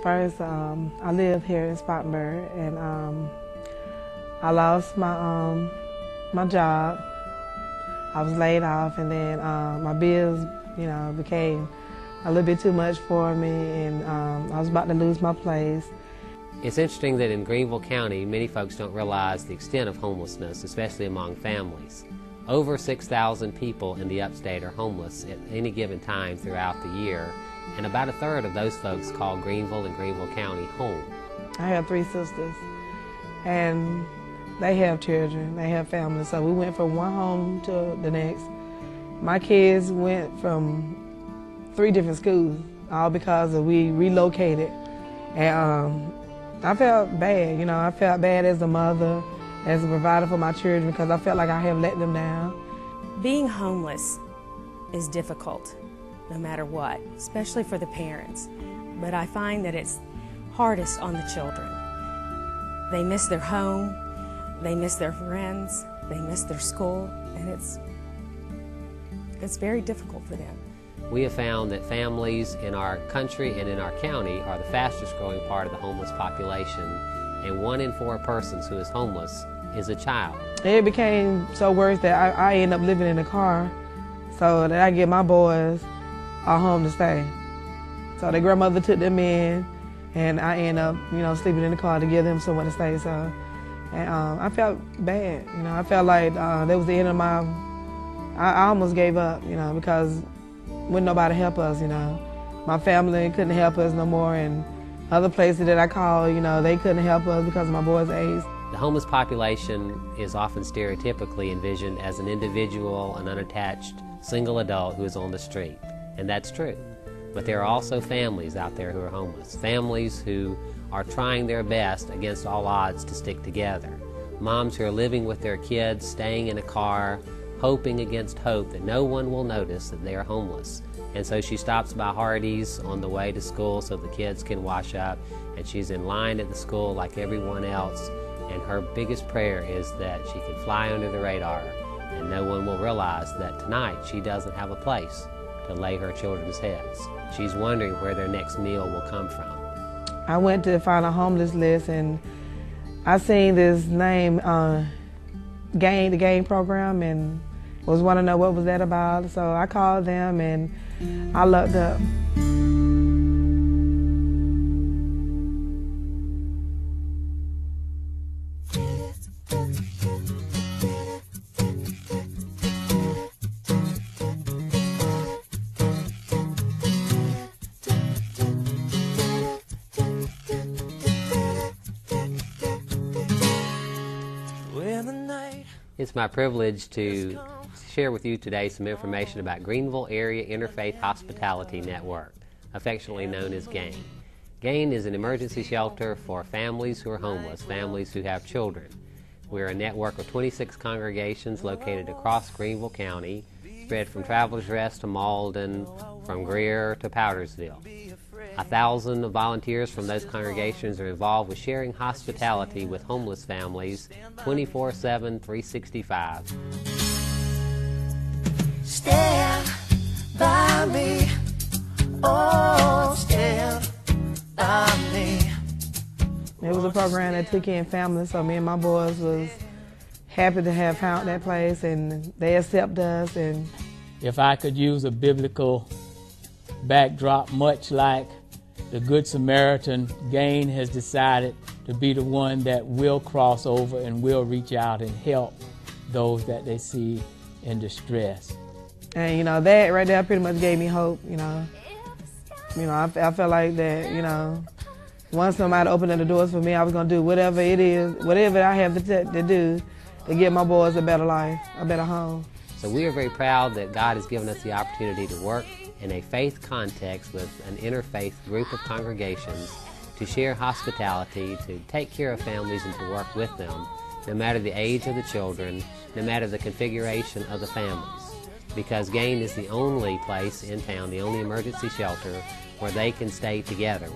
First, I live here in Spartanburg, and I lost my job. I was laid off, and then my bills, became a little bit too much for me, and I was about to lose my place. It's interesting that in Greenville County, many folks don't realize the extent of homelessness, especially among families. Over 6,000 people in the upstate are homeless at any given time throughout the year, and about a third of those folks call Greenville and Greenville County home. I have 3 sisters, and they have children, they have families, so we went from one home to the next. My kids went from 3 different schools, all because we relocated, and I felt bad, I felt bad as a mother, as a provider for my children, because I felt like I have let them down. Being homeless is difficult, no matter what, especially for the parents. But I find that it's hardest on the children. They miss their home, they miss their friends, they miss their school, and it's very difficult for them. We have found that families in our country and in our county are the fastest growing part of the homeless population, and 1 in 4 persons who is homeless is a child. It became so worse that I end up living in a car so that I get my boys a home to stay. So their grandmother took them in, and I end up, sleeping in the car to give them somewhere to stay. So, and I felt bad, I felt like that was the end of I almost gave up, because wouldn't nobody help us, My family couldn't help us no more, and other places that I called, they couldn't help us because of my boy's age. The homeless population is often stereotypically envisioned as an individual, an unattached, single adult who is on the street, and that's true. But there are also families out there who are homeless, families who are trying their best against all odds to stick together. Moms who are living with their kids, staying in a car, hoping against hope that no one will notice that they are homeless. And so she stops by Hardee's on the way to school so the kids can wash up, and she's in line at the school like everyone else, and her biggest prayer is that she can fly under the radar and no one will realize that tonight she doesn't have a place to lay her children's heads. She's wondering where their next meal will come from. I went to find a homeless list, and I seen this name, GAIHN, the GAIHN program, and was wanting to know what was that about. So I called them and I looked up. It's my privilege to share with you today some information about Greenville Area Interfaith Hospitality Network, affectionately known as GAIHN. GAIHN is an emergency shelter for families who are homeless, families who have children. We're a network of 26 congregations located across Greenville County, spread from Travelers Rest to Malden, from Greer to Powdersville. 1,000 volunteers from those congregations are involved with sharing hospitality with homeless families 24/7, 365. Stand by me, oh, stand by me. It was a program that took in families, so me and my boys was happy to have found that place, and they accept us. And if I could use a biblical backdrop, much like the Good Samaritan, GAIHN has decided to be the one that will cross over and will reach out and help those that they see in distress. And that right there pretty much gave me hope. I felt like that. Once somebody opened the doors for me, I was gonna do whatever it is, whatever I have to do to give my boys a better life, a better home. So we are very proud that God has given us the opportunity to work in a faith context with an interfaith group of congregations to share hospitality, to take care of families and to work with them, no matter the age of the children, no matter the configuration of the families. Because GAIHN is the only place in town, the only emergency shelter where they can stay together.